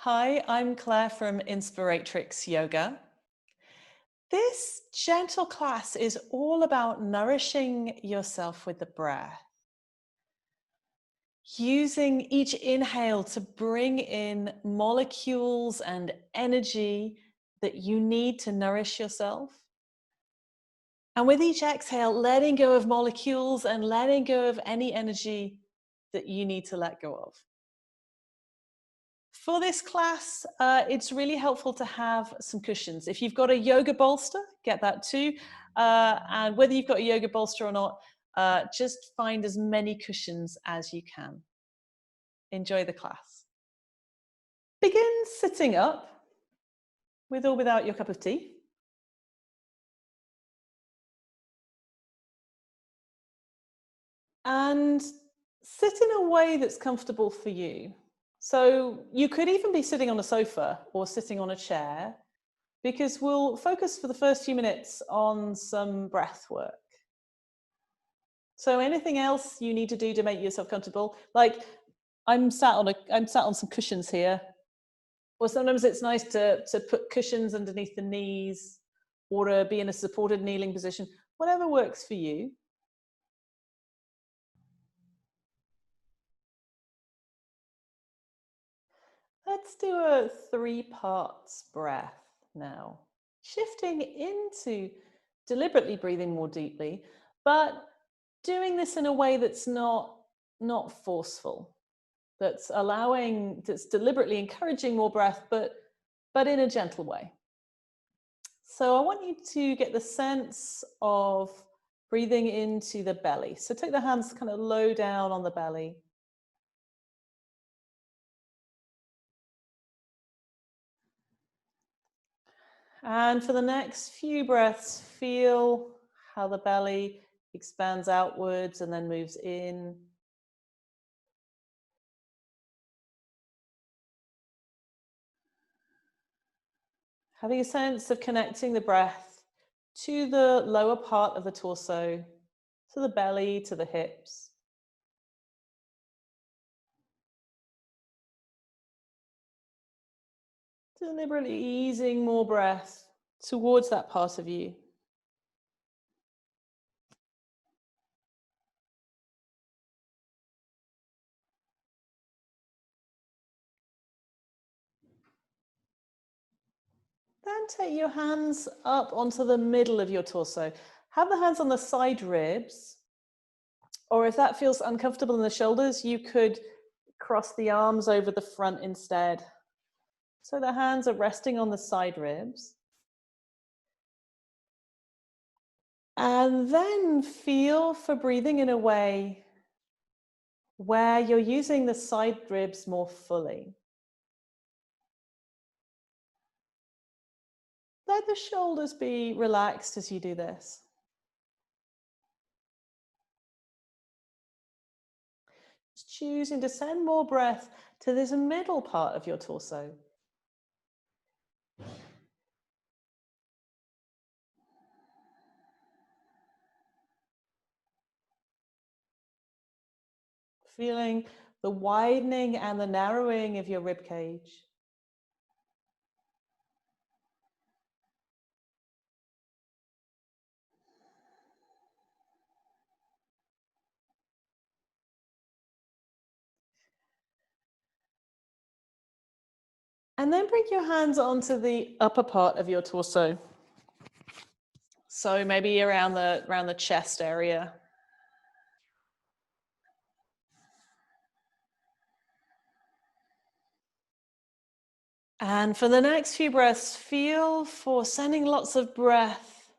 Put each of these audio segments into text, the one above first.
Hi, I'm Claire from Inspiratrix Yoga. This gentle class is all about nourishing yourself with the breath, using each inhale to bring in molecules and energy that you need to nourish yourself. And with each exhale, letting go of molecules and letting go of any energy that you need to let go of. For this class, it's really helpful to have some cushions. If you've got a yoga bolster, get that too. And whether you've got a yoga bolster or not, just find as many cushions as you can. Enjoy the class. Begin sitting up with or without your cup of tea. And sit in a way that's comfortable for you. So you could even be sitting on a sofa or sitting on a chair, because we'll focus for the first few minutes on some breath work. So anything else you need to do to make yourself comfortable, like I'm sat on some cushions here, or sometimes it's nice to put cushions underneath the knees or to be in a supported kneeling position, whatever works for you. Let's do a 3 parts breath now. Shifting into deliberately breathing more deeply, but doing this in a way that's not forceful, that's deliberately encouraging more breath, but in a gentle way. So I want you to get the sense of breathing into the belly. So take the hands kind of low down on the belly. And for the next few breaths, feel how the belly expands outwards and then moves in. Having a sense of connecting the breath to the lower part of the torso, to the belly, to the hips. Deliberately easing more breath towards that part of you. Then take your hands up onto the middle of your torso. Have the hands on the side ribs, or if that feels uncomfortable in the shoulders, you could cross the arms over the front instead. So the hands are resting on the side ribs. And then feel for breathing in a way where you're using the side ribs more fully. Let the shoulders be relaxed as you do this. Just choosing to send more breath to this middle part of your torso. Feeling the widening and the narrowing of your rib cage. And then bring your hands onto the upper part of your torso. So maybe around the chest area. And for the next few breaths, feel for sending lots of breath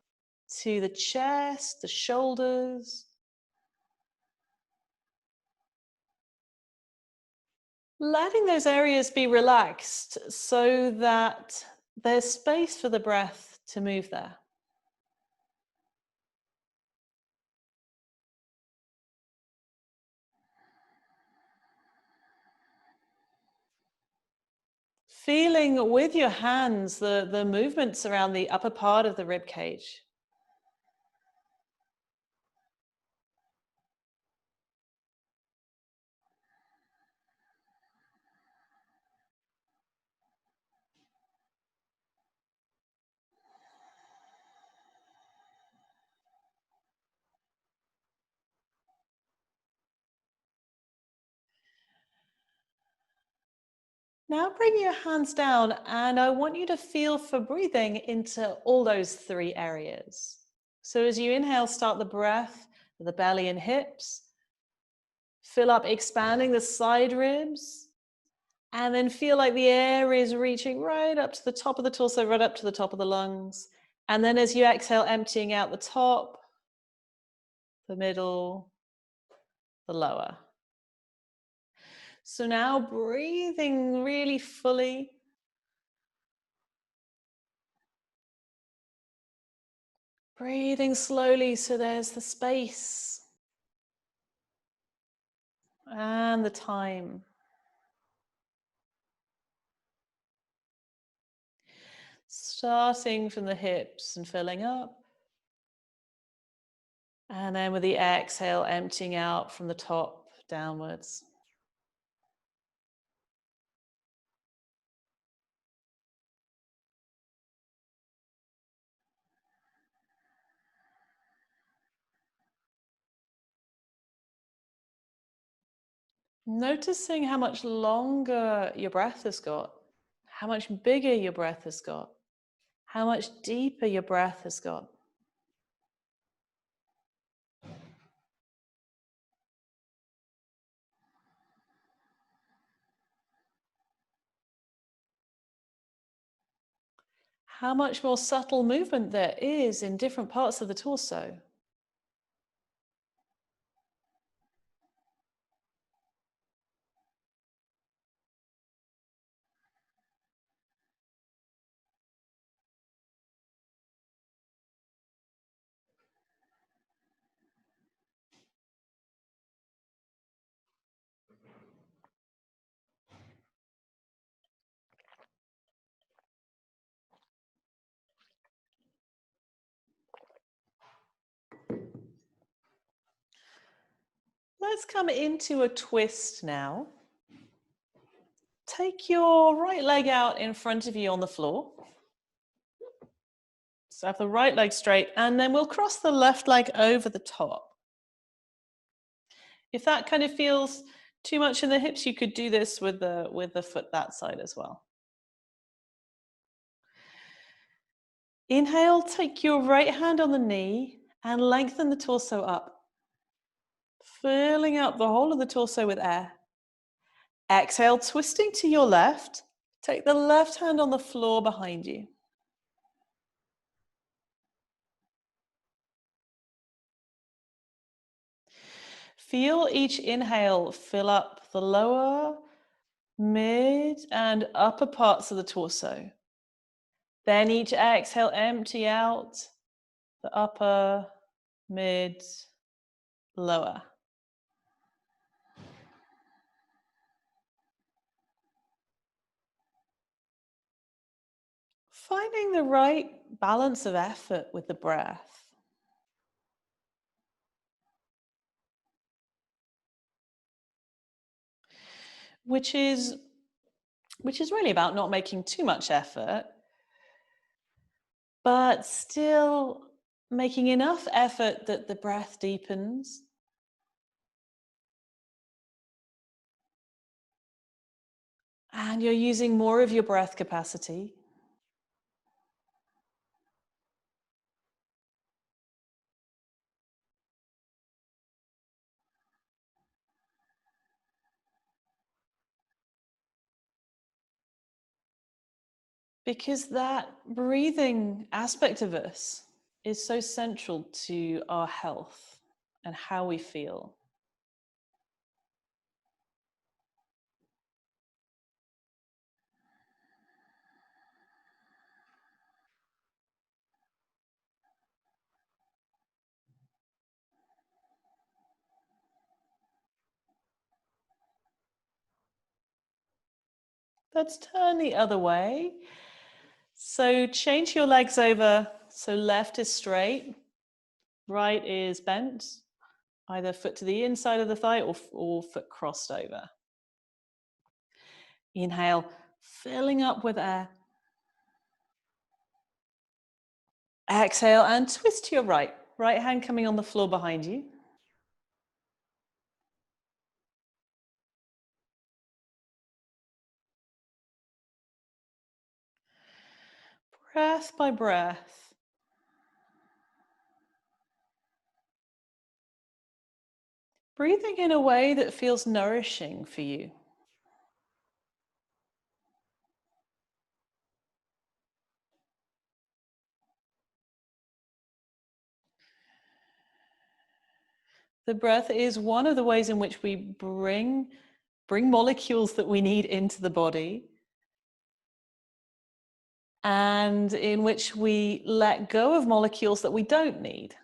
to the chest, the shoulders. Letting those areas be relaxed so that there's space for the breath to move there. Feeling with your hands the movements around the upper part of the rib cage. Now bring your hands down and I want you to feel for breathing into all those three areas. So as you inhale, start the breath with the belly and hips. Fill up, expanding the side ribs. And then feel like the air is reaching right up to the top of the torso, right up to the top of the lungs. And then as you exhale, emptying out the top, the middle, the lower. So now breathing really fully. Breathing slowly so there's the space and the time. Starting from the hips and filling up. And then with the exhale, emptying out from the top downwards. Noticing how much longer your breath has got, how much bigger your breath has got, how much deeper your breath has got. How much more subtle movement there is in different parts of the torso. Let's come into a twist now. Take your right leg out in front of you on the floor. So have the right leg straight, and then we'll cross the left leg over the top. If that kind of feels too much in the hips, you could do this with the foot that side as well. Inhale, take your right hand on the knee and lengthen the torso up, filling up the whole of the torso with air. Exhale, twisting to your left. Take the left hand on the floor behind you. Feel each inhale fill up the lower, mid, and upper parts of the torso. Then each exhale, empty out the upper, mid, lower. Finding the right balance of effort with the breath. Which is really about not making too much effort, but still making enough effort that the breath deepens. And you're using more of your breath capacity. Because that breathing aspect of us is so central to our health and how we feel. Let's turn the other way. So change your legs over. So left is straight, right is bent, either foot to the inside of the thigh or foot crossed over. Inhale, filling up with air. Exhale and twist to your right. Right hand coming on the floor behind you. breath by breath. Breathing in a way that feels nourishing for you. The breath is one of the ways in which we bring molecules that we need into the body, and in which we let go of molecules that we don't need.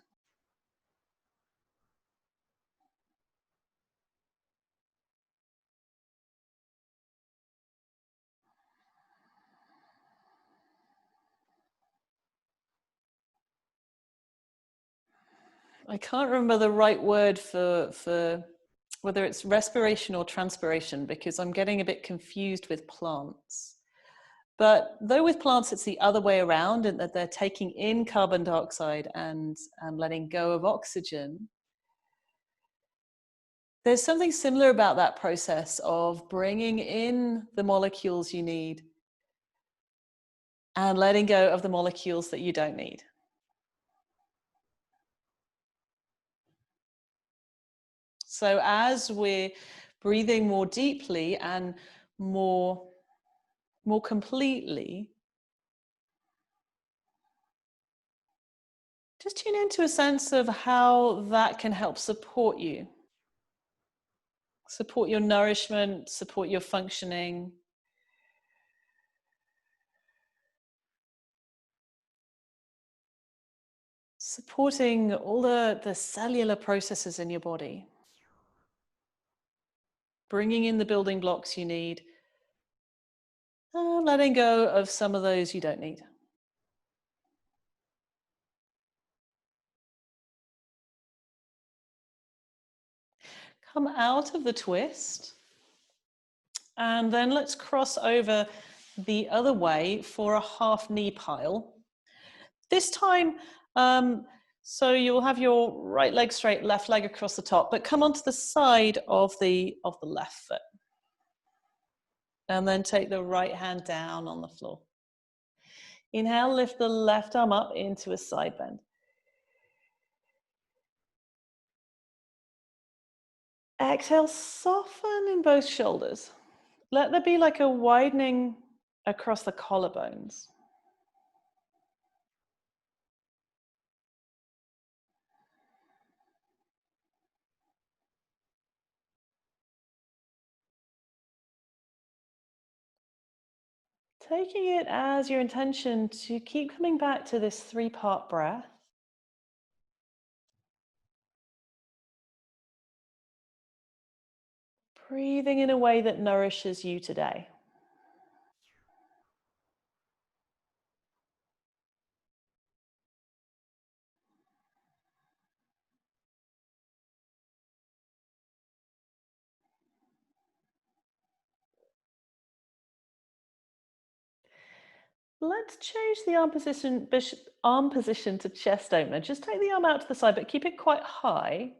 I can't remember the right word for whether it's respiration or transpiration, because I'm getting a bit confused with plants. But though with plants it's the other way around, in that they're taking in carbon dioxide and letting go of oxygen, there's something similar about that process of bringing in the molecules you need and letting go of the molecules that you don't need. So as we're breathing more deeply and more completely, just tune into a sense of how that can help support you, support your nourishment, support your functioning. Supporting all the cellular processes in your body, bringing in the building blocks you need, and letting go of some of those you don't need. Come out of the twist, and then let's cross over the other way for a half knee pile. This time, so you'll have your right leg straight, left leg across the top, but come onto the side of the left foot. And then take the right hand down on the floor. Inhale, lift the left arm up into a side bend. Exhale, soften in both shoulders. Let there be like a widening across the collarbones. Taking it as your intention to keep coming back to this three-part breath. Breathing in a way that nourishes you today. Let's change the arm position to chest opener. Just take the arm out to the side, but keep it quite high.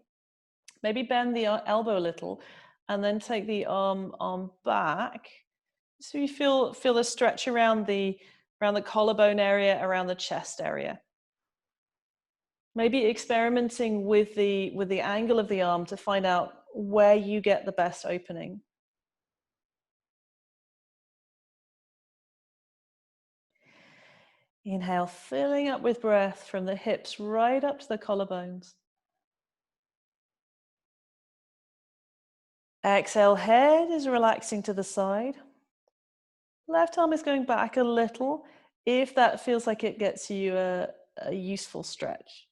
Maybe bend the elbow a little, and then take the arm back. So you feel the stretch around the collarbone area, around the chest area. Maybe experimenting with the angle of the arm to find out where you get the best opening. Inhale, filling up with breath from the hips right up to the collarbones. Exhale, head is relaxing to the side. Left arm is going back a little if that feels like it gets you a useful stretch.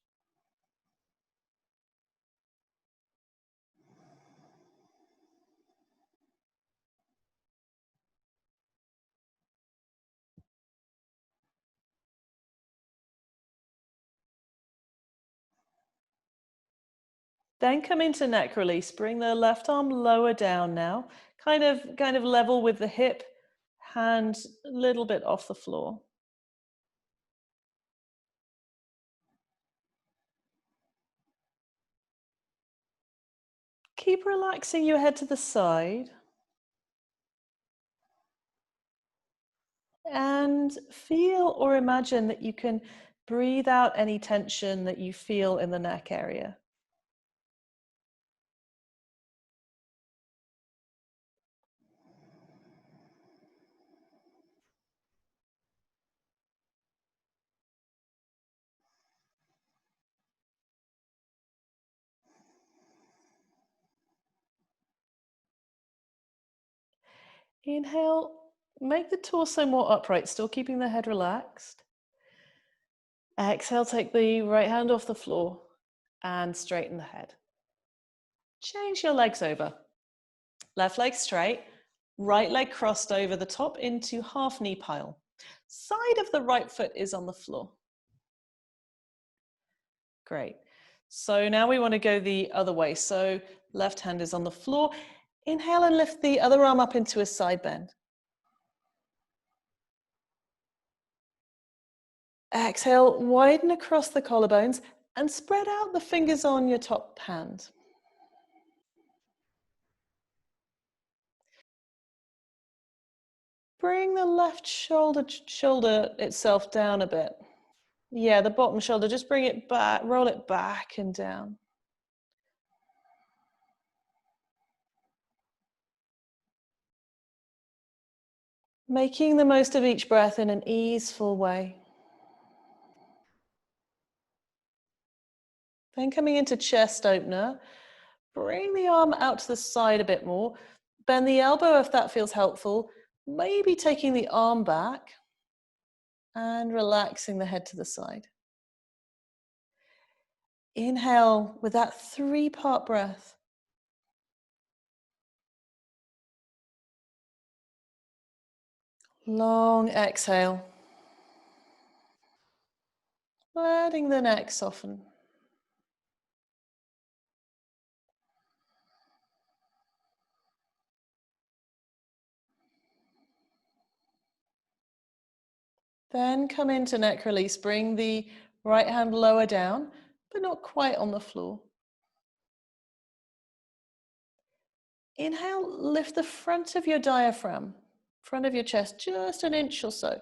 Then come into neck release. Bring the left arm lower down now, kind of level with the hip, hand a little bit off the floor. Keep relaxing your head to the side. And feel or imagine that you can breathe out any tension that you feel in the neck area. Inhale, make the torso more upright, still keeping the head relaxed. Exhale, take the right hand off the floor and straighten the head. Change your legs over. Left leg straight, right leg crossed over the top into half knee pile. Side of the right foot is on the floor. Great. So now we want to go the other way. So left hand is on the floor. Inhale and lift the other arm up into a side bend. Exhale, widen across the collarbones and spread out the fingers on your top hand. Bring the left shoulder itself down a bit. Yeah, the bottom shoulder, just bring it back, roll it back and down. Making the most of each breath in an easeful way. Then coming into chest opener, bring the arm out to the side a bit more. Bend the elbow if that feels helpful. Maybe taking the arm back and relaxing the head to the side. Inhale with that 3-part breath. Long exhale. Letting the neck soften. Then come into neck release. Bring the right hand lower down, but not quite on the floor. Inhale, lift the front of your diaphragm, front of your chest, just an inch or so.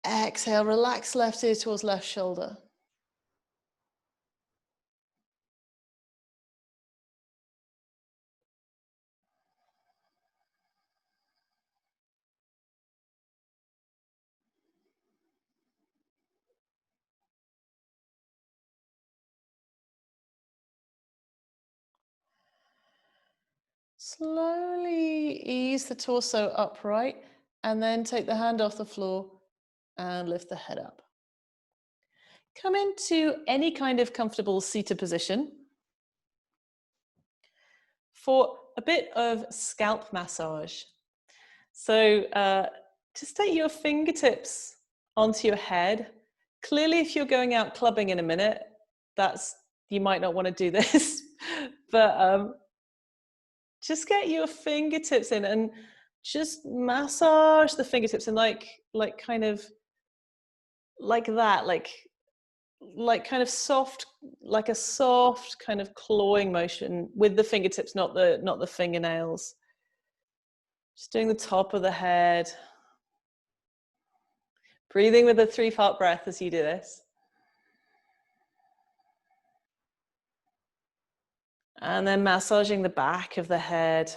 Exhale, relax left ear towards left shoulder. Slowly ease the torso upright and then take the hand off the floor and lift the head up. Come into any kind of comfortable seated position for a bit of scalp massage. So just take your fingertips onto your head. Clearly, if you're going out clubbing in a minute, you might not want to do this, but just get your fingertips in and just massage the fingertips and like kind of like that, like kind of soft, like a soft kind of clawing motion with the fingertips, not the fingernails. Just doing the top of the head. Breathing with a 3-part breath as you do this. And then massaging the back of the head.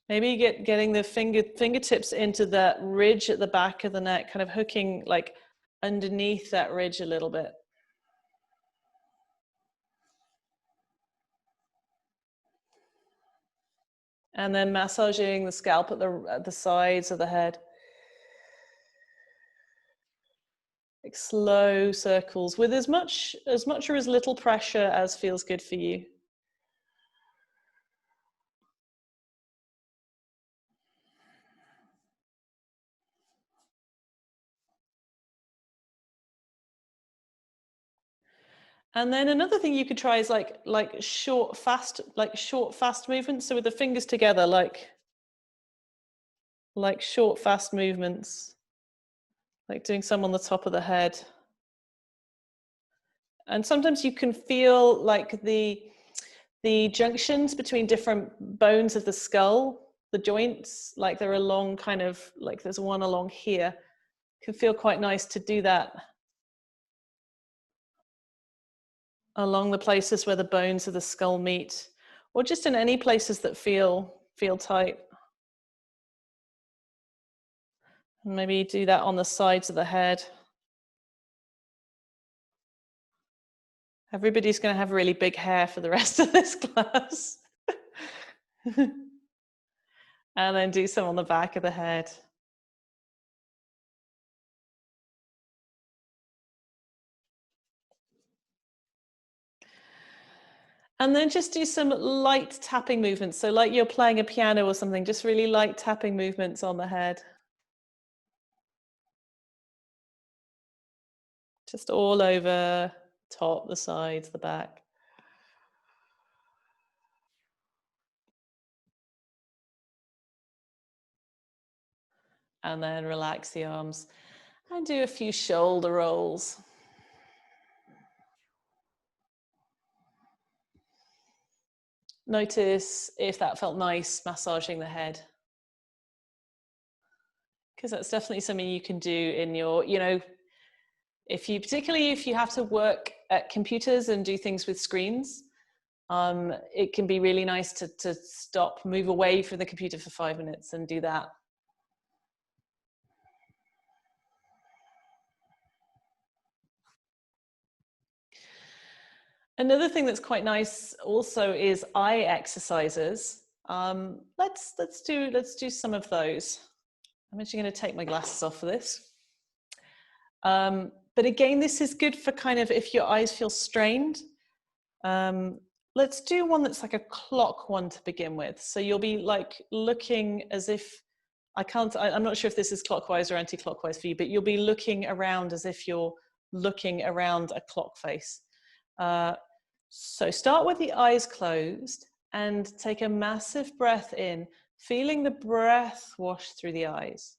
Maybe getting the fingertips into that ridge at the back of the neck, kind of hooking like underneath that ridge a little bit. And then massaging the scalp at the sides of the head. Like slow circles with as much or as little pressure as feels good for you. And then another thing you could try is like short fast movements. So with the fingers together, like short fast movements, like doing some on the top of the head. And sometimes you can feel like the the junctions between different bones of the skull, the joints, like they're along kind of, like there's one along here. Can feel quite nice to do that along the places where the bones of the skull meet, or just in any places that feel tight. And maybe do that on the sides of the head. Everybody's going to have really big hair for the rest of this class. And then do some on the back of the head. And then just do some light tapping movements. So like you're playing a piano or something, just really light tapping movements on the head. Just all over, top, the sides, the back. And then relax the arms and do a few shoulder rolls. Notice if that felt nice, massaging the head. Because that's definitely something you can do in your, you know, particularly if you have to work at computers and do things with screens, it can be really nice to stop, move away from the computer for 5 minutes and do that. Another thing that's quite nice also is eye exercises. Let's do some of those. I'm actually going to take my glasses off for this. But again, this is good for kind of if your eyes feel strained. Let's do one that's like a clock one to begin with. So you'll be like looking as if, I'm not sure if this is clockwise or anti-clockwise for you, but you'll be looking around as if you're looking around a clock face. So start with the eyes closed and take a massive breath in, feeling the breath wash through the eyes.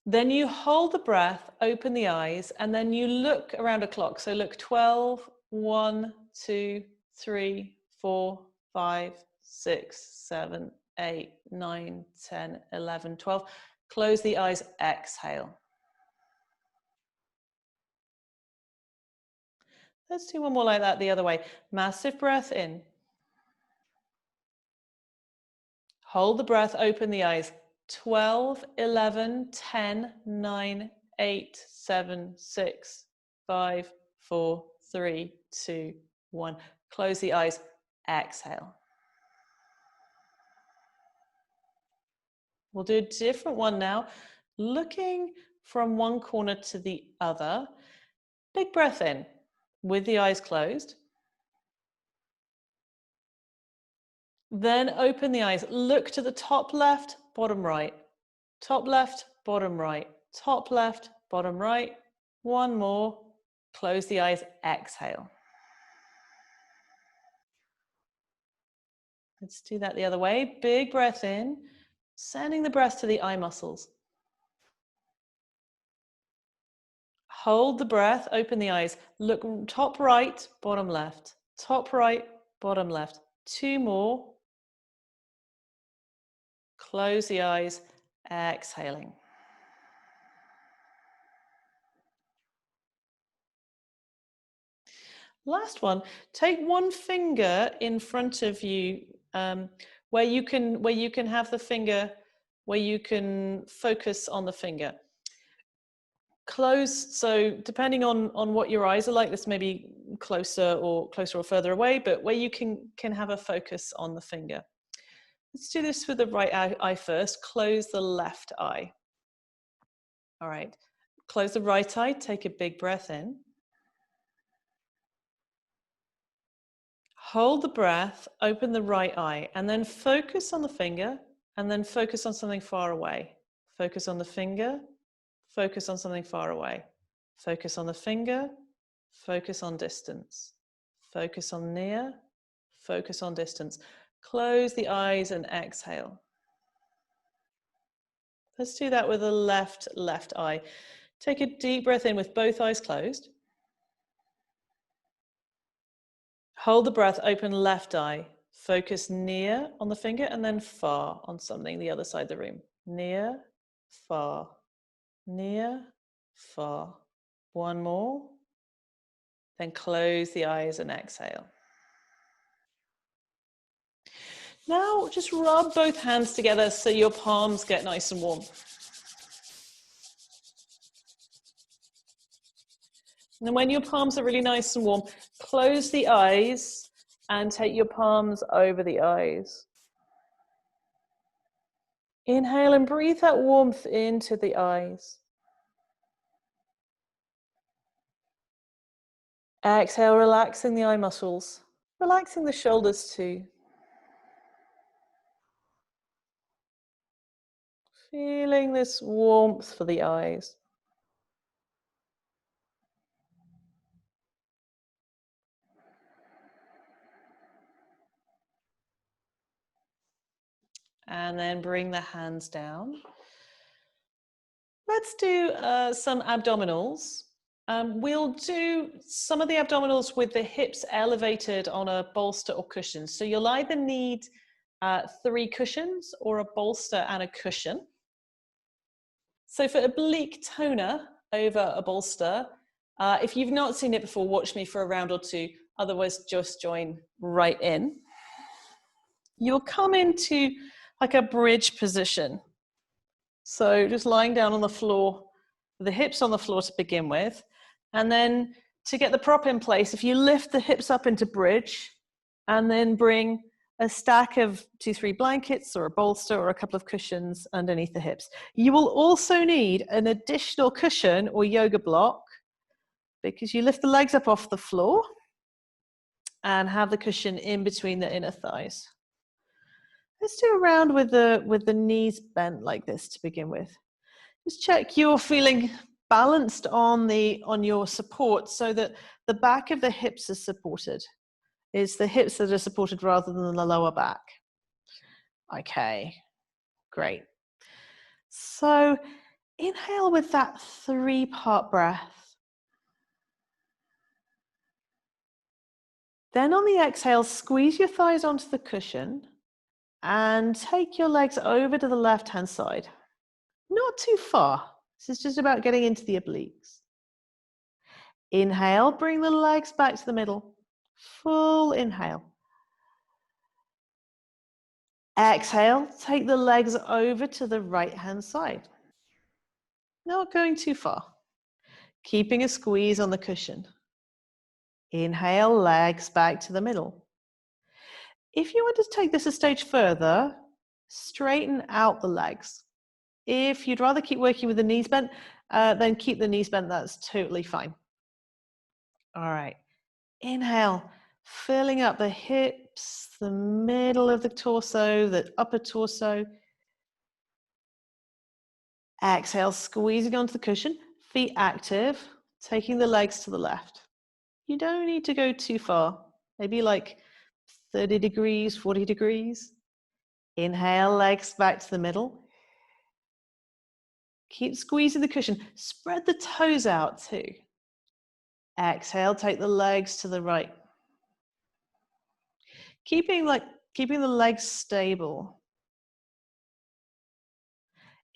Then you hold the breath, open the eyes, and then you look around a clock. So look 12, 1, 2, 3, 4, 5, 6, 7, 8, 9, 10, 11, 12. Close the eyes, exhale. Let's do one more like that the other way. Massive breath in. Hold the breath, open the eyes. 12, 11, 10, 9, 8, 7, 6, 5, 4, 3, 2, 1. Close the eyes, exhale. We'll do a different one now. Looking from one corner to the other. Big breath in with the eyes closed. Then open the eyes. Look to the top left, bottom right. Top left, bottom right. Top left, bottom right. One more. Close the eyes, exhale. Let's do that the other way. Big breath in, sending the breath to the eye muscles. Hold the breath, open the eyes. Look top right, bottom left. Top right, bottom left. Two more. Close the eyes, exhaling. Last one, take one finger in front of you where you can have the finger, where you can focus on the finger. Close, so depending on what your eyes are like, this may be closer or further away, but where you can have a focus on the finger. Let's do this with the right eye first. Close the left eye. All right, close the right eye, take a big breath in. Hold the breath, open the right eye, and then focus on the finger, and then focus on something far away. Focus on the finger, focus on something far away. Focus on the finger, focus on distance. Focus on near, focus on distance. Close the eyes and exhale. Let's do that with the left eye. Take a deep breath in with both eyes closed. Hold the breath, open left eye. Focus near on the finger and then far on something the other side of the room. Near, far, near, far. One more. Then close the eyes and exhale. Now just rub both hands together so your palms get nice and warm. And then when your palms are really nice and warm, close the eyes and take your palms over the eyes. Inhale and breathe that warmth into the eyes. Exhale, relaxing the eye muscles, relaxing the shoulders too. Feeling this warmth for the eyes. And then bring the hands down. Let's do some abdominals. We'll do some of the abdominals with the hips elevated on a bolster or cushion. So you'll either need 3 cushions or a bolster and a cushion. So for oblique toner over a bolster, if you've not seen it before, watch me for a round or 2. Otherwise, just join right in. You'll come into like a bridge position. So just lying down on the floor, the hips on the floor to begin with. And then to get the prop in place, if you lift the hips up into bridge and then bring a stack of 2-3 blankets or a bolster or a couple of cushions underneath the hips. You will also need an additional cushion or yoga block because you lift the legs up off the floor and have the cushion in between the inner thighs. Let's do a round with the knees bent like this to begin with. Just check you're feeling balanced on your support so that the back of the hips is supported. It's the hips that are supported rather than the lower back. Okay, great. So inhale with that 3-part breath. Then on the exhale, squeeze your thighs onto the cushion and take your legs over to the left-hand side. Not too far. This is just about getting into the obliques. Inhale, bring the legs back to the middle. Full inhale. Exhale, take the legs over to the right-hand side. Not going too far. Keeping a squeeze on the cushion. Inhale, legs back to the middle. If you want to take this a stage further, straighten out the legs. If you'd rather keep working with the knees bent, then keep the knees bent, that's totally fine. All right, inhale, filling up the hips, the middle of the torso, the upper torso. Exhale, squeezing onto the cushion, feet active, taking the legs to the left. You don't need to go too far, maybe like 30 degrees, 40 degrees. Inhale, legs back to the middle. Keep squeezing the cushion. Spread the toes out too. Exhale, take the legs to the right. Keeping the legs stable.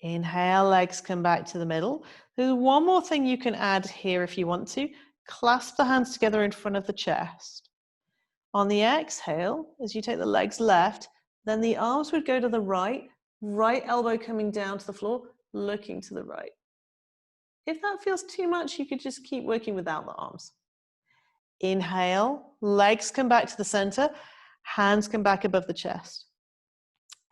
Inhale, legs come back to the middle. There's one more thing you can add here if you want to. Clasp the hands together in front of the chest. On the exhale, as you take the legs left, then the arms would go to the right, right elbow coming down to the floor, looking to the right. If that feels too much, you could just keep working without the arms. Inhale, legs come back to the center, hands come back above the chest.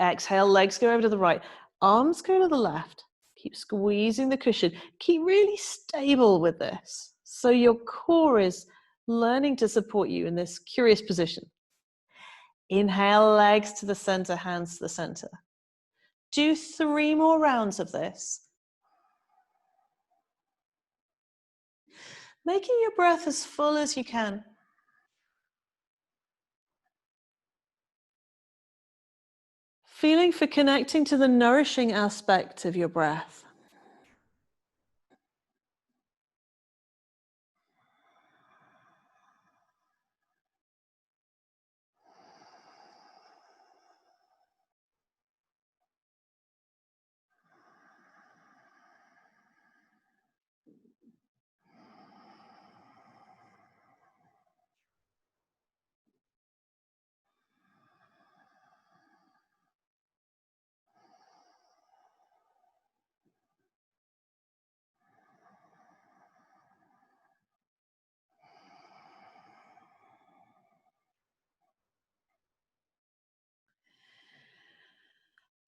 Exhale, legs go over to the right, arms go to the left. Keep squeezing the cushion. Keep really stable with this. So your core is learning to support you in this curious position. Inhale, legs to the center, hands to the center. Do 3 more rounds of this. Making your breath as full as you can. Feeling for connecting to the nourishing aspect of your breath.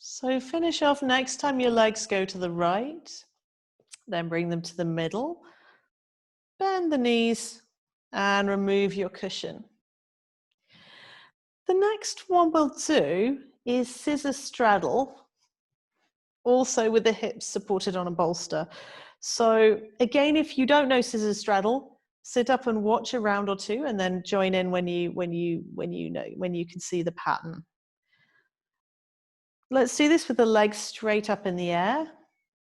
So finish off. Next time your legs go to the right, then bring them to the middle. Bend the knees and remove your cushion. The next one we'll do is scissor straddle, also with the hips supported on a bolster. So again, if you don't know scissor straddle, sit up and watch a round or two, and then join in when you can see the pattern. Let's do this with the legs straight up in the air.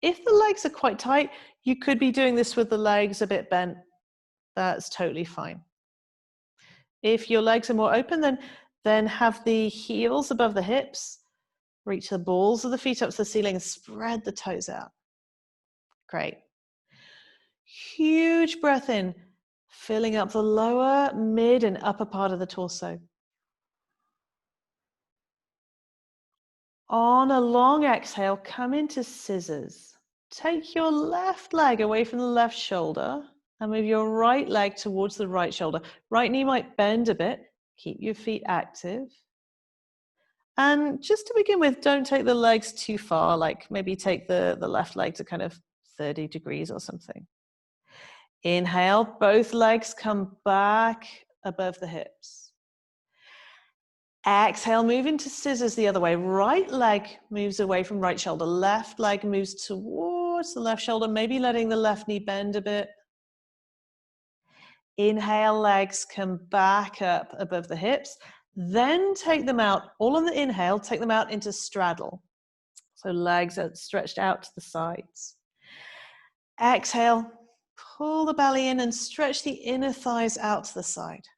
If the legs are quite tight, you could be doing this with the legs a bit bent. That's totally fine. If your legs are more open, then have the heels above the hips. Reach the balls of the feet up to the ceiling and spread the toes out. Great. Huge breath in, filling up the lower, mid, and upper part of the torso. On a long exhale, come into scissors. Take your left leg away from the left shoulder and move your right leg towards the right shoulder. Right knee might bend a bit. Keep your feet active. And just to begin with, don't take the legs too far, like maybe take the left leg to kind of 30 degrees or something. Inhale, both legs come back above the hips. Exhale, move into scissors the other way. Right leg moves away from right shoulder. Left leg moves towards the left shoulder, maybe letting the left knee bend a bit. Inhale, legs come back up above the hips. Then take them out, all on the inhale, take them out into straddle. So legs are stretched out to the sides. Exhale, pull the belly in and stretch the inner thighs out to the side.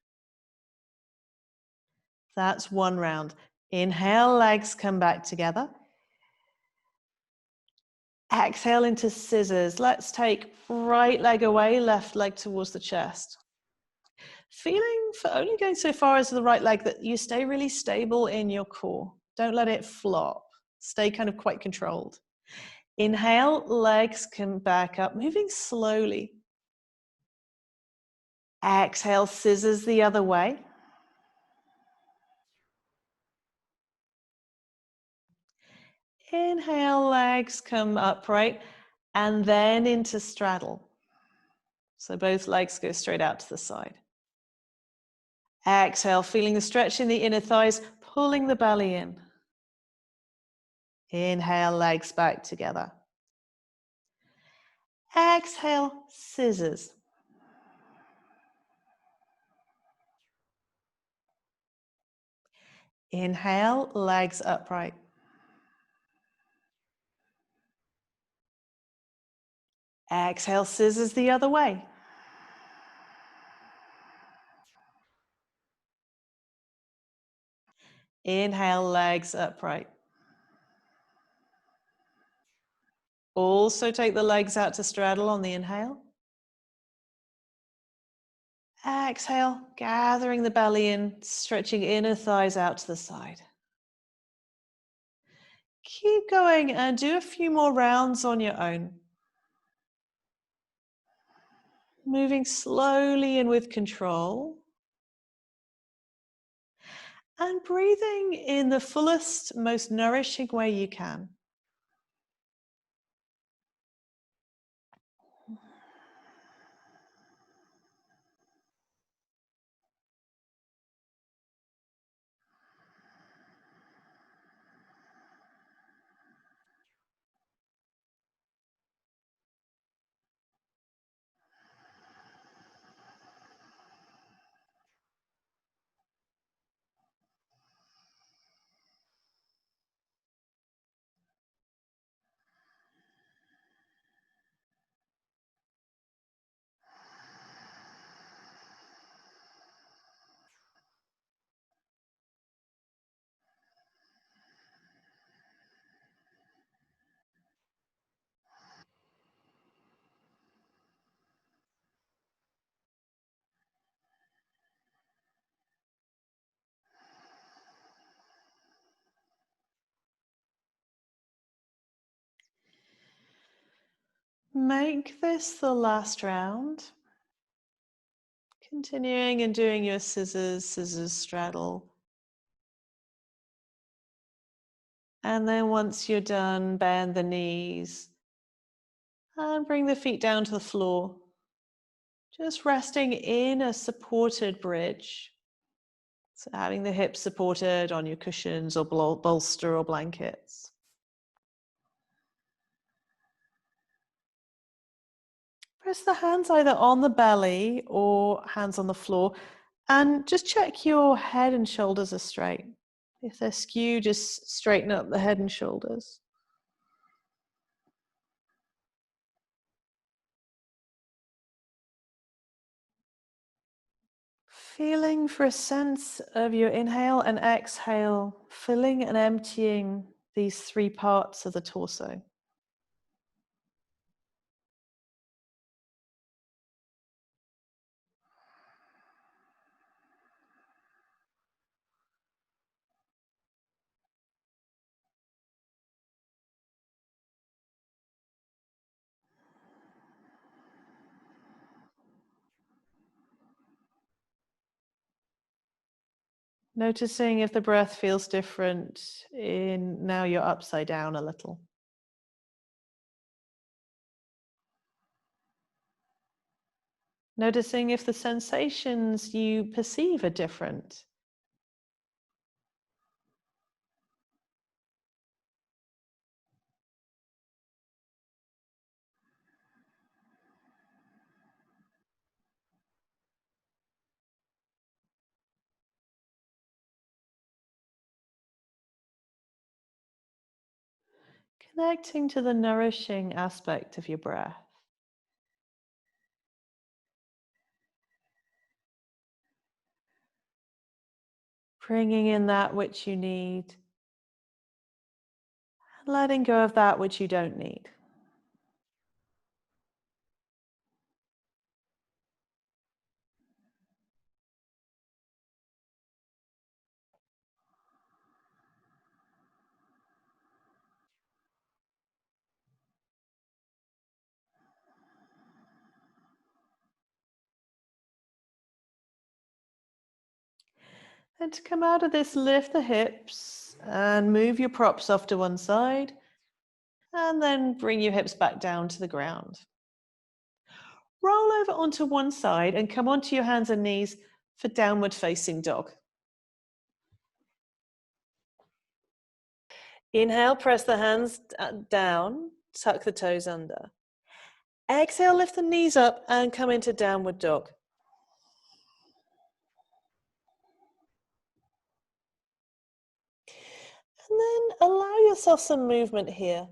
That's one round. Inhale, legs come back together. Exhale into scissors. Let's take right leg away, left leg towards the chest. Feeling for only going so far as the right leg that you stay really stable in your core. Don't let it flop. Stay kind of quite controlled. Inhale, legs come back up, moving slowly. Exhale, scissors the other way. Inhale, legs come upright, and then into straddle. So both legs go straight out to the side. Exhale, feeling the stretch in the inner thighs, pulling the belly in. Inhale, legs back together. Exhale, scissors. Inhale, legs upright. Exhale, scissors the other way. Inhale, legs upright. Also take the legs out to straddle on the inhale. Exhale, gathering the belly in, stretching inner thighs out to the side. Keep going and do a few more rounds on your own. Moving slowly and with control. And breathing in the fullest, most nourishing way you can. Make this the last round. Continuing and doing your scissors straddle. And then once you're done, bend the knees and bring the feet down to the floor. Just resting in a supported bridge. So having the hips supported on your cushions or bolster or blankets. Press the hands either on the belly or hands on the floor, and just check your head and shoulders are straight. If they're skewed, just straighten up the head and shoulders. Feeling for a sense of your inhale and exhale, filling and emptying these three parts of the torso. Noticing if the breath feels different in now you're upside down a little. Noticing if the sensations you perceive are different. Connecting to the nourishing aspect of your breath. Bringing in that which you need, and letting go of that which you don't need. And to come out of this, lift the hips and move your props off to one side, and then bring your hips back down to the ground. Roll over onto one side and come onto your hands and knees for downward facing dog. Inhale, press the hands down, tuck the toes under. Exhale, lift the knees up and come into downward dog. And then allow yourself some movement here,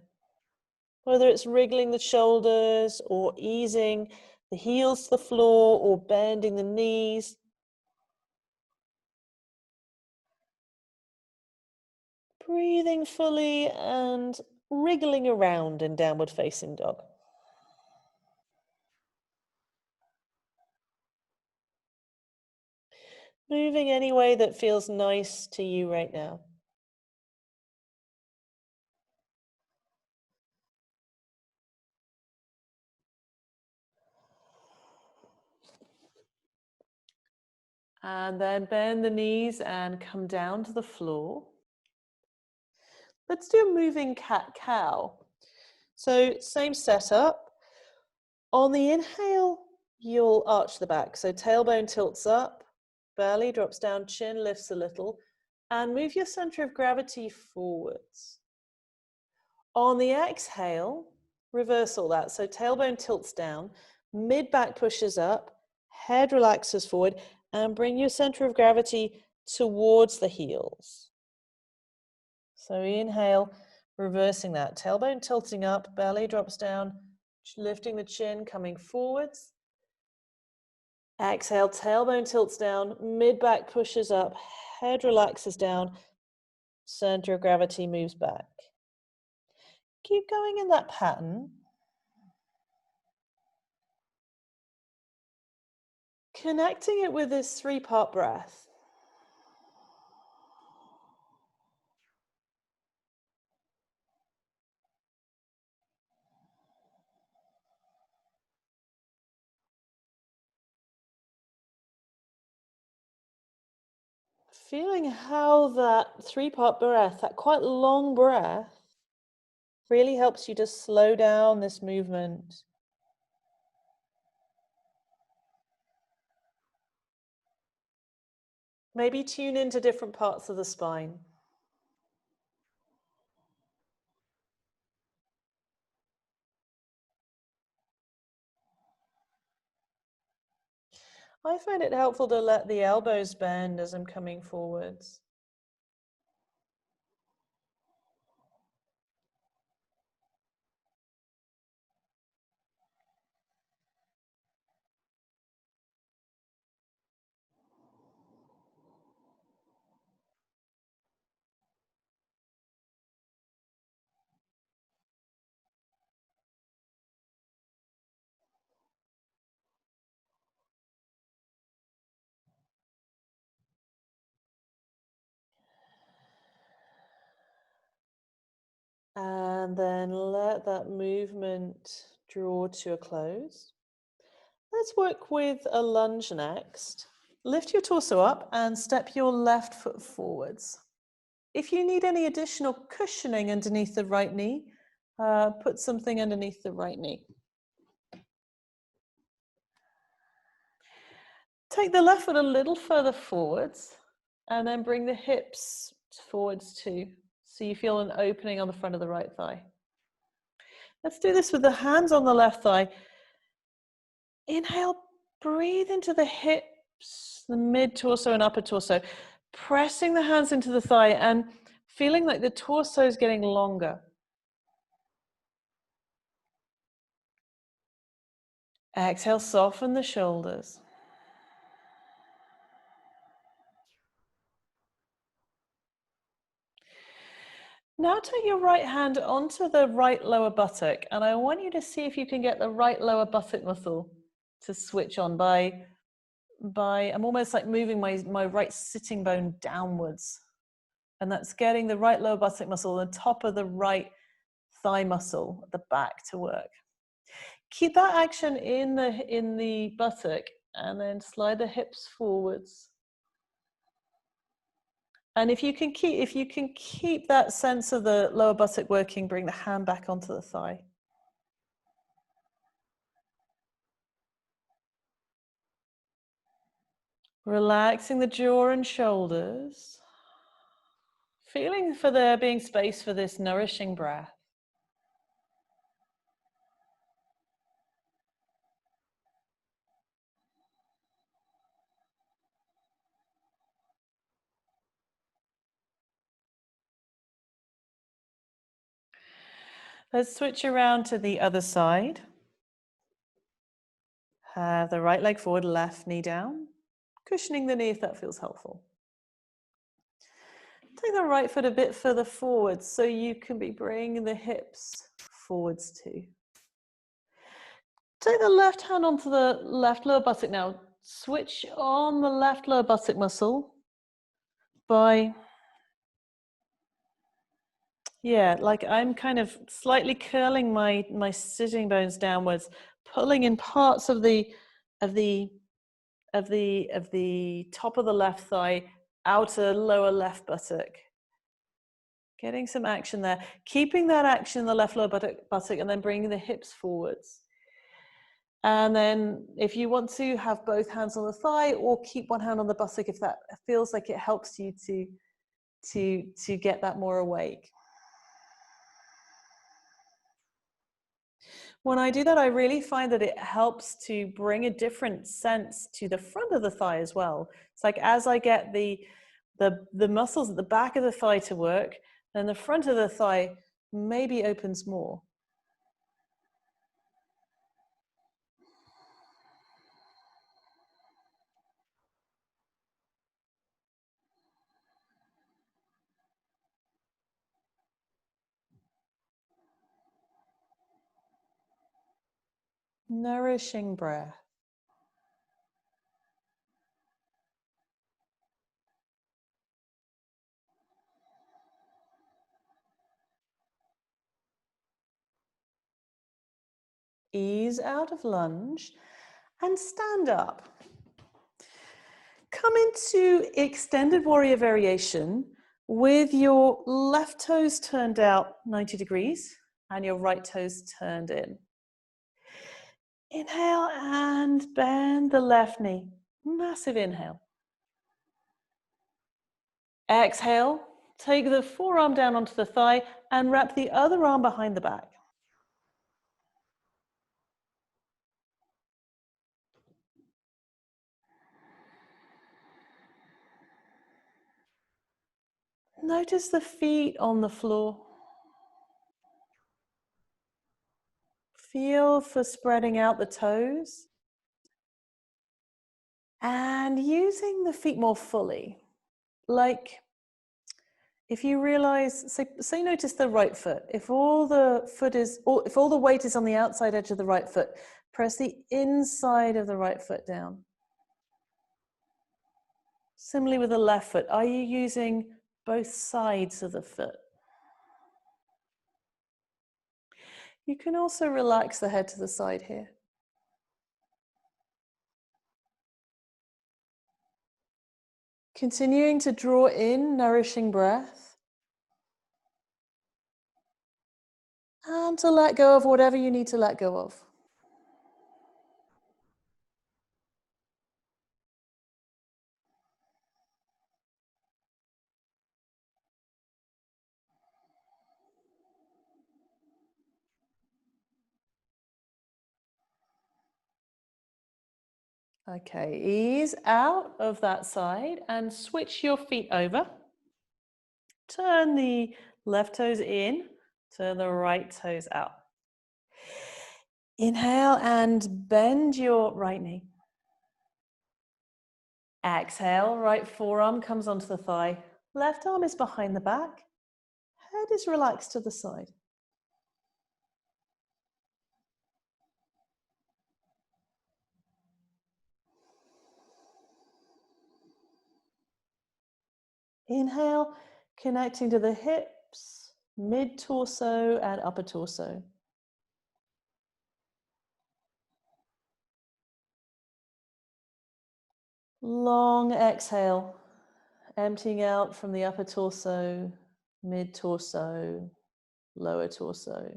whether it's wriggling the shoulders or easing the heels to the floor or bending the knees. Breathing fully and wriggling around in downward facing dog. Moving any way that feels nice to you right now. And then bend the knees and come down to the floor. Let's do a moving cat-cow. So same setup. On the inhale, you'll arch the back. So tailbone tilts up, belly drops down, chin lifts a little, and move your center of gravity forwards. On the exhale, reverse all that. So tailbone tilts down, mid-back pushes up, head relaxes forward, and bring your center of gravity towards the heels. So inhale, reversing that. Tailbone tilting up, belly drops down, lifting the chin, coming forwards. Exhale, tailbone tilts down, mid-back pushes up, head relaxes down, center of gravity moves back. Keep going in that pattern. Connecting it with this three-part breath. Feeling how that three-part breath, that quite long breath, really helps you to slow down this movement. Maybe tune into different parts of the spine. I find it helpful to let the elbows bend as I'm coming forwards. And then let that movement draw to a close. Let's work with a lunge next. Lift your torso up and step your left foot forwards. If you need any additional cushioning underneath the right knee, put something underneath the right knee. Take the left foot a little further forwards and then bring the hips forwards too. So you feel an opening on the front of the right thigh. Let's do this with the hands on the left thigh. Inhale, breathe into the hips, the mid-torso and upper torso, pressing the hands into the thigh and feeling like the torso is getting longer. Exhale, soften the shoulders. Now take your right hand onto the right lower buttock, and I want you to see if you can get the right lower buttock muscle to switch on by I'm almost like moving my right sitting bone downwards. And that's getting the right lower buttock muscle, the top of the right thigh muscle at the back to work. Keep that action in the buttock and then slide the hips forwards. And if you can keep that sense of the lower buttock working, bring the hand back onto the thigh. Relaxing the jaw and shoulders. Feeling for there being space for this nourishing breath. Let's switch around to the other side. Have the right leg forward, left knee down. Cushioning the knee if that feels helpful. Take the right foot a bit further forwards so you can be bringing the hips forwards too. Take the left hand onto the left lower buttock now. Switch on the left lower buttock muscle by, like I'm kind of slightly curling my sitting bones downwards, pulling in parts of the top of the left thigh, outer lower left buttock. Getting some action there. Keeping that action in the left lower buttock and then bringing the hips forwards. And then if you want to, have both hands on the thigh or keep one hand on the buttock if that feels like it helps you to get that more awake. When I do that, I really find that it helps to bring a different sense to the front of the thigh as well. It's like as I get the muscles at the back of the thigh to work, then the front of the thigh maybe opens more. Nourishing breath. Ease out of lunge and stand up. Come into extended warrior variation with your left toes turned out 90 degrees and your right toes turned in. Inhale and bend the left knee. Massive inhale. Exhale, take the forearm down onto the thigh and wrap the other arm behind the back. Notice the feet on the floor. Feel for spreading out the toes and using the feet more fully. Like if you realize, say notice the right foot. If all the weight is on the outside edge of the right foot, press the inside of the right foot down. Similarly with the left foot, are you using both sides of the foot? You can also relax the head to the side here. Continuing to draw in nourishing breath. And to let go of whatever you need to let go of. Okay, ease out of that side and switch your feet over. Turn the left toes in, turn the right toes out. Inhale and bend your right knee. Exhale, right forearm comes onto the thigh. Left arm is behind the back. Head is relaxed to the side. Inhale, connecting to the hips, mid-torso and upper torso. Long exhale, emptying out from the upper torso, mid-torso, lower torso.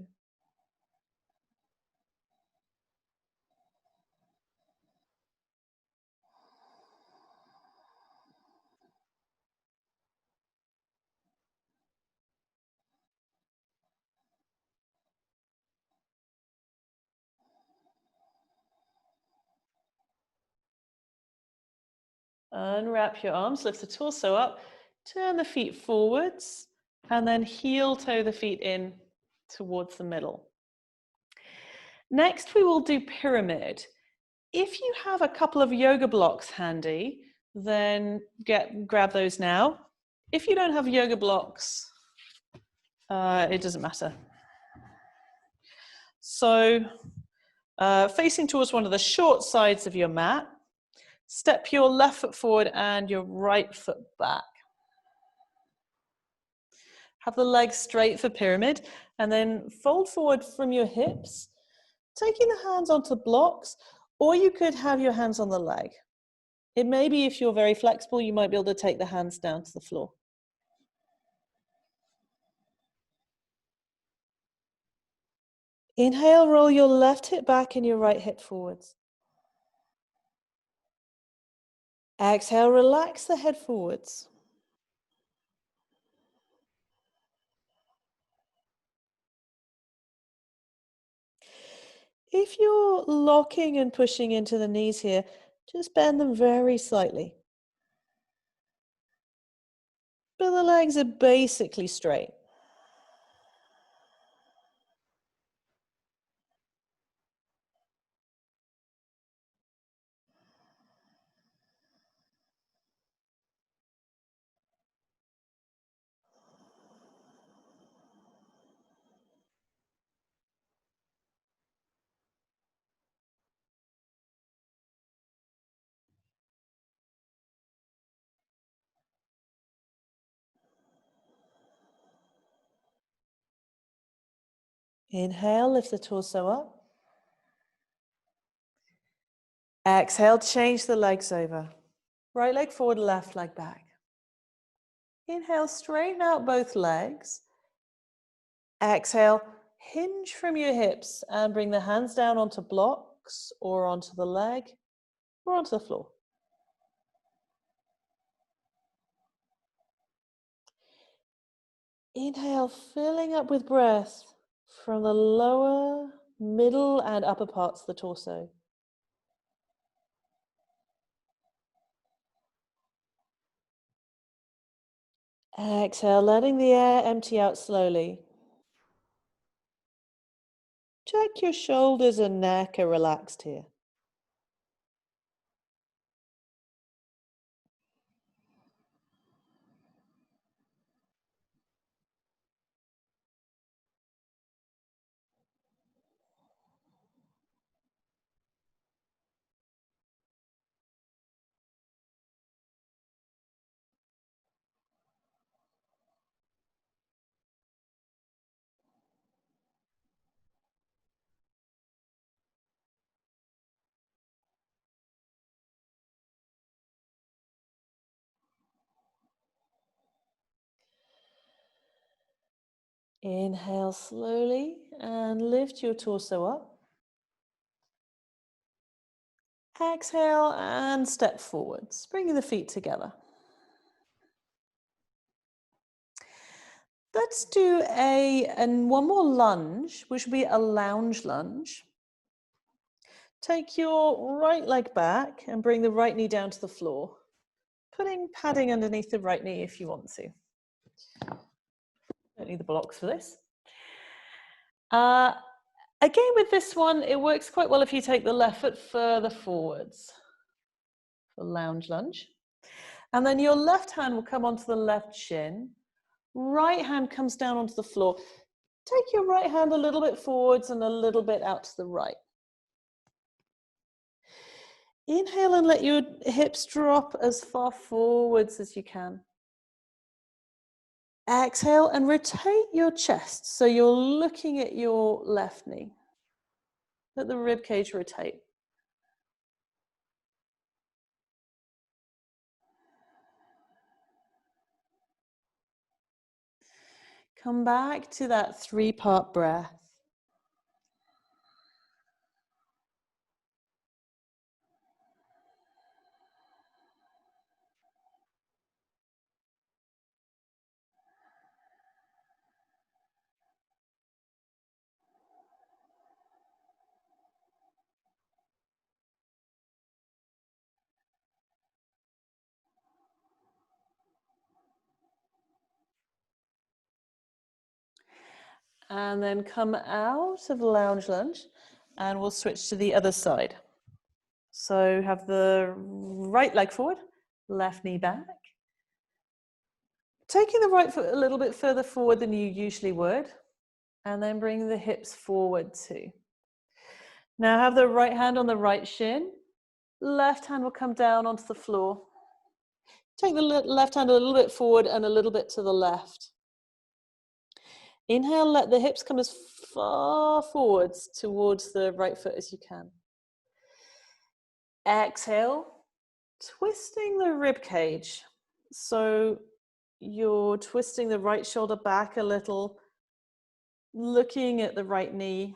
Unwrap your arms, lift the torso up, turn the feet forwards, and then heel toe the feet in towards the middle. Next, we will do pyramid. If you have a couple of yoga blocks handy, then grab those now. If you don't have yoga blocks, it doesn't matter. So, facing towards one of the short sides of your mat, step your left foot forward and your right foot back. Have the legs straight for pyramid, and then fold forward from your hips, taking the hands onto blocks, or you could have your hands on the leg. It may be, if you're very flexible, you might be able to take the hands down to the floor. Inhale, roll your left hip back and your right hip forwards. Exhale, relax the head forwards. If you're locking and pushing into the knees here, just bend them very slightly. But the legs are basically straight. Inhale, lift the torso up. Exhale, change the legs over. Right leg forward, left leg back. Inhale, straighten out both legs. Exhale, hinge from your hips and bring the hands down onto blocks or onto the leg or onto the floor. Inhale, filling up with breath from the lower, middle, and upper parts of the torso. Exhale, letting the air empty out slowly. Check your shoulders and neck are relaxed here. Inhale slowly and lift your torso up. Exhale and step forwards, bringing the feet together. Let's do one more lunge, which would be a lounge lunge. Take your right leg back and bring the right knee down to the floor, putting padding underneath the right knee if you want to. Don't need the blocks for this. Again, with this one, it works quite well if you take the left foot further forwards for lounge lunge. And then your left hand will come onto the left shin. Right hand comes down onto the floor. Take your right hand a little bit forwards and a little bit out to the right. Inhale and let your hips drop as far forwards as you can. Exhale and rotate your chest so you're looking at your left knee. Let the rib cage rotate. Come back to that 3-part breath. And then come out of lounge lunge and we'll switch to the other side. So have the right leg forward, left knee back. Taking the right foot a little bit further forward than you usually would, and then bring the hips forward too. Now have the right hand on the right shin, left hand will come down onto the floor. Take the left hand a little bit forward and a little bit to the left. Inhale, let the hips come as far forwards towards the right foot as you can. Exhale, twisting the rib cage. So you're twisting the right shoulder back a little, looking at the right knee.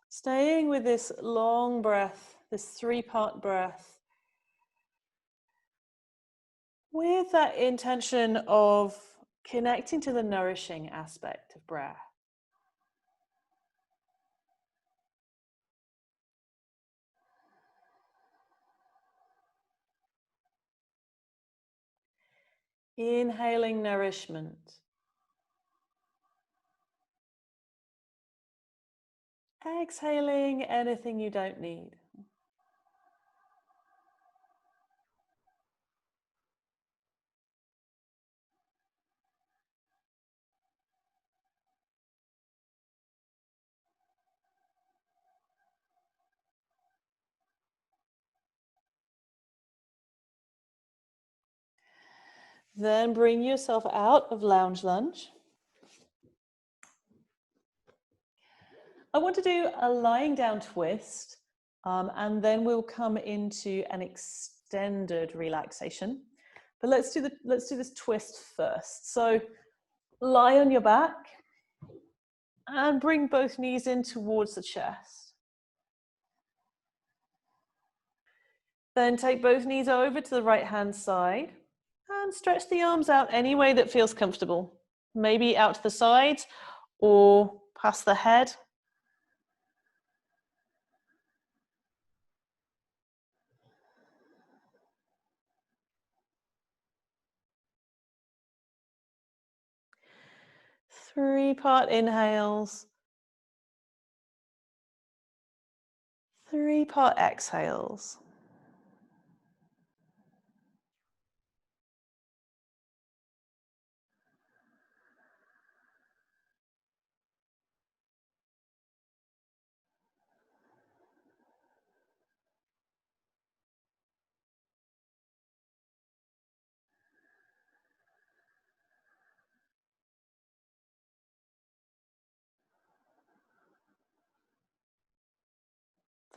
Staying with this long breath, this 3-part breath, with that intention of connecting to the nourishing aspect of breath. Inhaling nourishment. Exhaling anything you don't need. Then bring yourself out of lounge lunge. I want to do a lying down twist, and then we'll come into an extended relaxation. But let's do this twist first. So lie on your back and bring both knees in towards the chest. Then take both knees over to the right hand side and stretch the arms out any way that feels comfortable. Maybe out to the sides or past the head. Three-part inhales. Three-part exhales.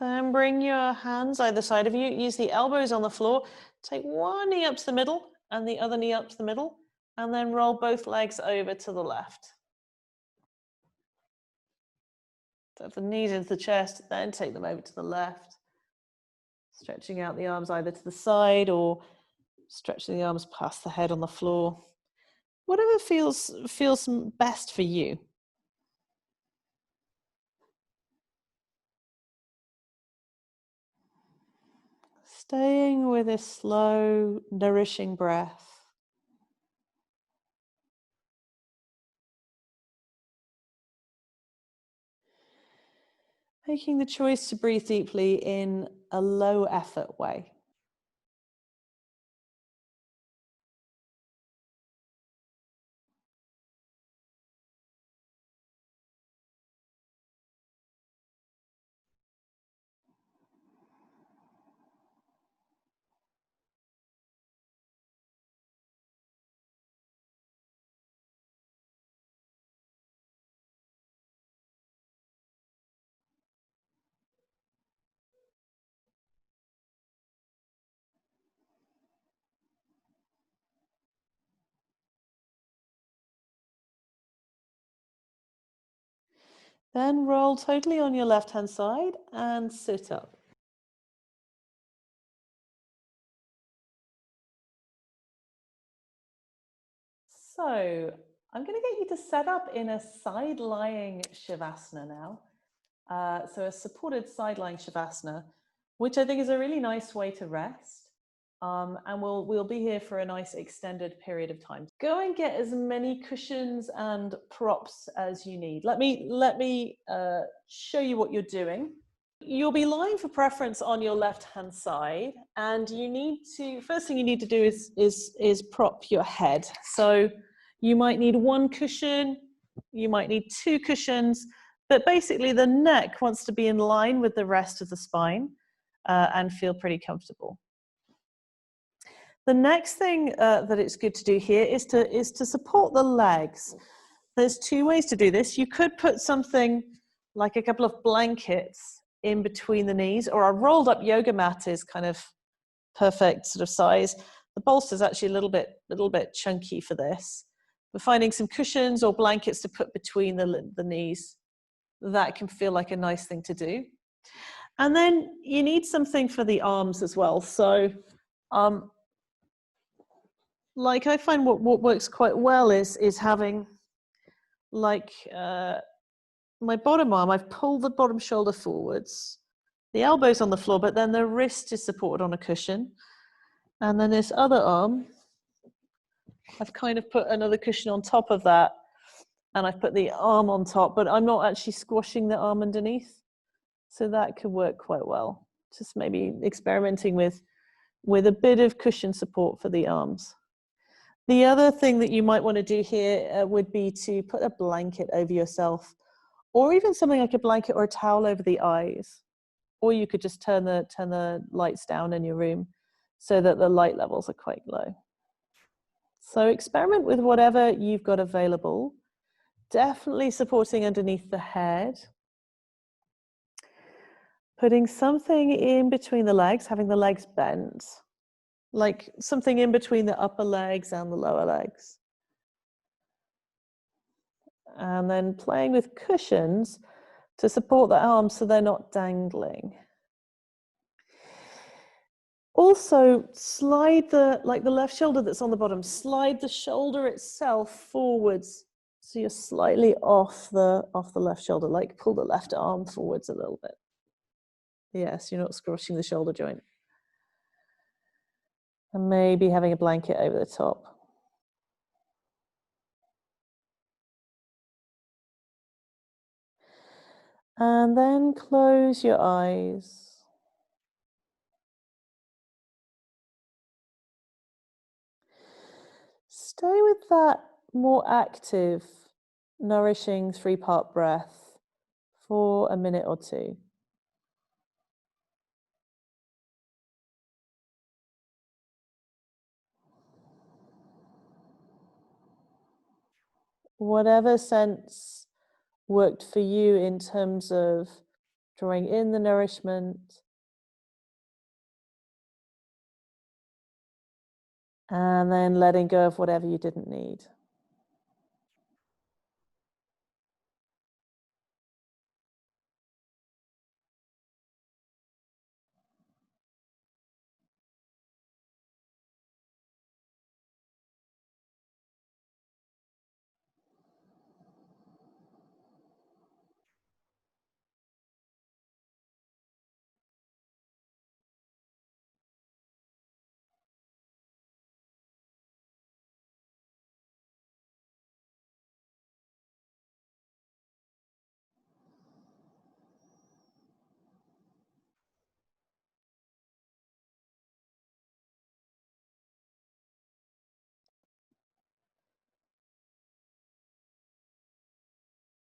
Then bring your hands either side of you. Use the elbows on the floor. Take one knee up to the middle and the other knee up to the middle. And then roll both legs over to the left. So the knees into the chest, then take them over to the left. Stretching out the arms either to the side or stretching the arms past the head on the floor. Whatever feels best for you. Staying with this slow, nourishing breath. Making the choice to breathe deeply in a low effort way. Then roll totally on your left-hand side and sit up. So I'm going to get you to set up in a side lying Shavasana now. So a supported side lying Shavasana, which I think is a really nice way to rest. And we'll be here for a nice extended period of time. Go and get as many cushions and props as you need. Let me show you what you're doing. You'll be lying for preference on your left-hand side, and you need to, first thing you need to do is prop your head. So you might need one cushion, you might need two cushions, but basically the neck wants to be in line with the rest of the spine and feel pretty comfortable. The next thing that it's good to do here is to support the legs. There's two ways to do this. You could put something like a couple of blankets in between the knees, or a rolled up yoga mat is kind of perfect sort of size. The bolster is actually a little bit chunky for this. But finding some cushions or blankets to put between the knees, that can feel like a nice thing to do. And then you need something for the arms as well. So like I find what works quite well is having like my bottom arm, I've pulled the bottom shoulder forwards, the elbow's on the floor, but then the wrist is supported on a cushion. And then this other arm, I've kind of put another cushion on top of that, and I've put the arm on top, but I'm not actually squashing the arm underneath. So that could work quite well. Just maybe experimenting with a bit of cushion support for the arms. The other thing that you might want to do here would be to put a blanket over yourself, or even something like a blanket or a towel over the eyes. Or you could just turn the lights down in your room so that the light levels are quite low. So experiment with whatever you've got available. Definitely supporting underneath the head. Putting something in between the legs, having the legs bent, like something in between the upper legs and the lower legs. And then playing with cushions to support the arms so they're not dangling. Also, slide the left shoulder that's on the bottom, slide the shoulder itself forwards. So you're slightly off the left shoulder, like pull the left arm forwards a little bit. Yes, you're not squashing the shoulder joint. And maybe having a blanket over the top. And then close your eyes. Stay with that more active, nourishing 3-part breath for a minute or two. Whatever sense worked for you in terms of drawing in the nourishment and then letting go of whatever you didn't need.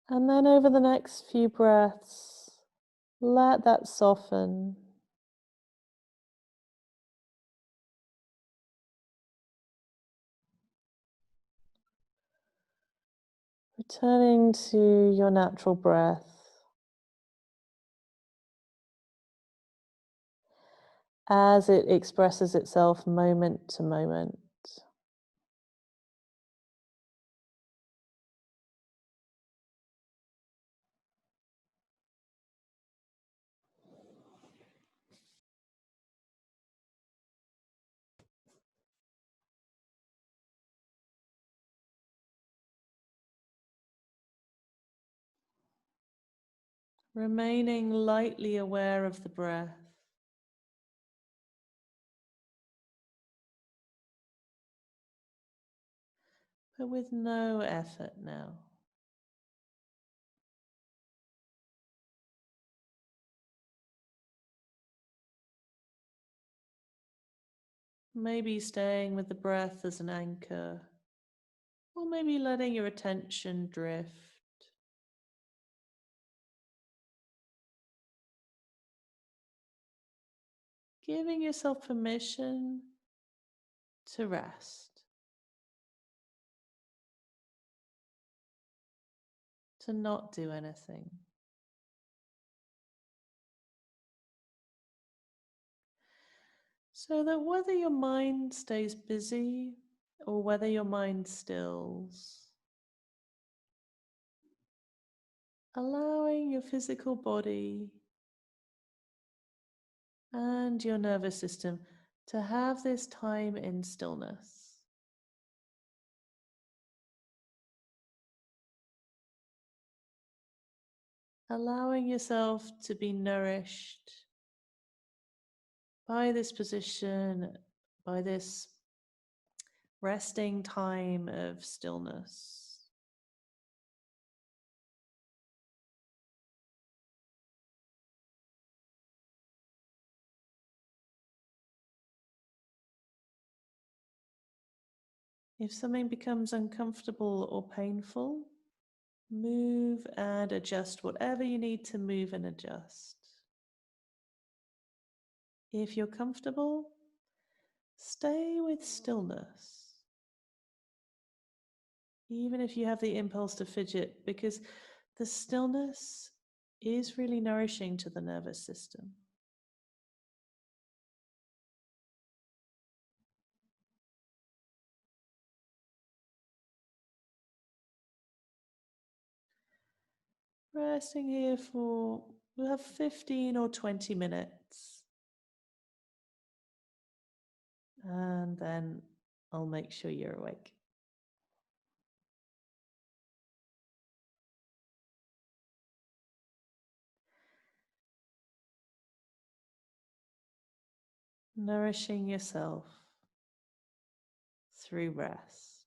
And then over the next few breaths, let that soften. Returning to your natural breath as it expresses itself moment to moment. Remaining lightly aware of the breath. But with no effort now. Maybe staying with the breath as an anchor, or maybe letting your attention drift. Giving yourself permission to rest, to not do anything. So that whether your mind stays busy or whether your mind stills, allowing your physical body and your nervous system to have this time in stillness. Allowing yourself to be nourished by this position, by this resting time of stillness. If something becomes uncomfortable or painful, move and adjust whatever you need to move and adjust. If you're comfortable, stay with stillness. Even if you have the impulse to fidget, because the stillness is really nourishing to the nervous system. Resting here for, we'll have 15 or 20 minutes. And then I'll make sure you're awake. Nourishing yourself through rest.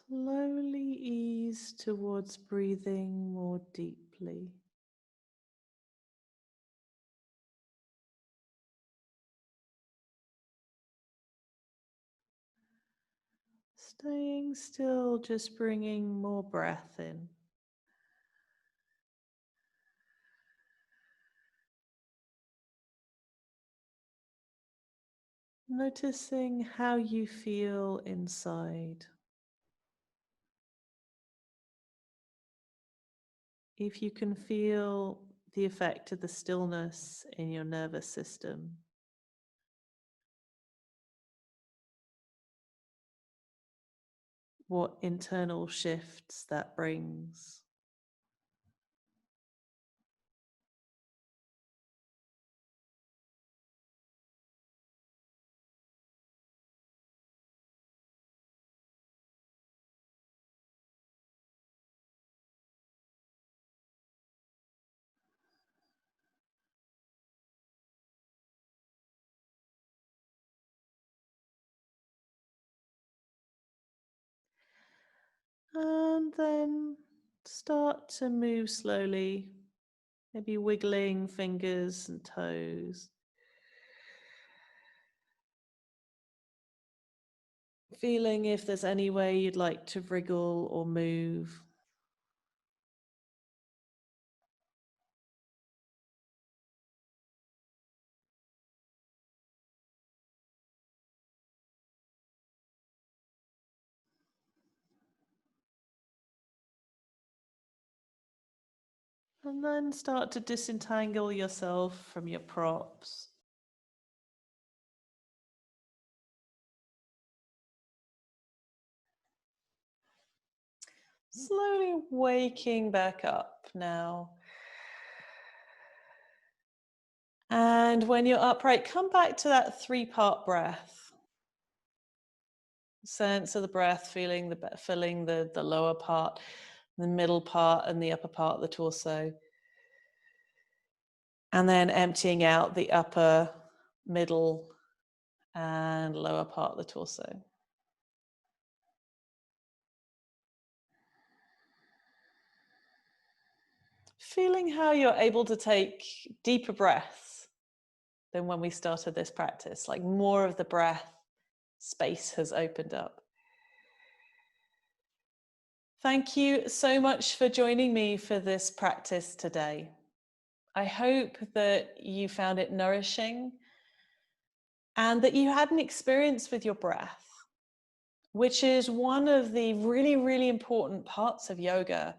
Slowly ease towards breathing more deeply. Staying still, just bringing more breath in. Noticing how you feel inside. If you can feel the effect of the stillness in your nervous system. What internal shifts that brings. And then start to move slowly, maybe wiggling fingers and toes. Feeling if there's any way you'd like to wriggle or move. And then start to disentangle yourself from your props. Slowly waking back up now. And when you're upright, come back to that 3-part breath. Sense of the breath, filling the lower part, the middle part, and the upper part of the torso. And then emptying out the upper, middle, and lower part of the torso. Feeling how you're able to take deeper breaths than when we started this practice, like more of the breath space has opened up. Thank you so much for joining me for this practice today. I hope that you found it nourishing and that you had an experience with your breath, which is one of the really, really important parts of yoga,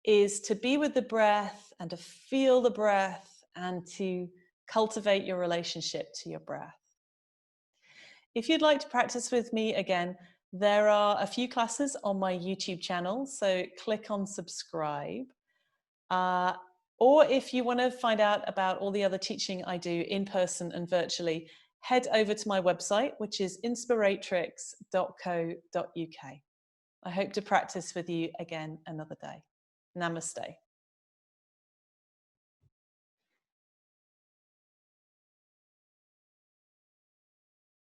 is to be with the breath and to feel the breath and to cultivate your relationship to your breath. If you'd like to practice with me again, there are a few classes on my YouTube channel, so click on subscribe. Or if you want to find out about all the other teaching I do in person and virtually, head over to my website, which is inspiratrix.co.uk. I hope to practice with you again another day. Namaste.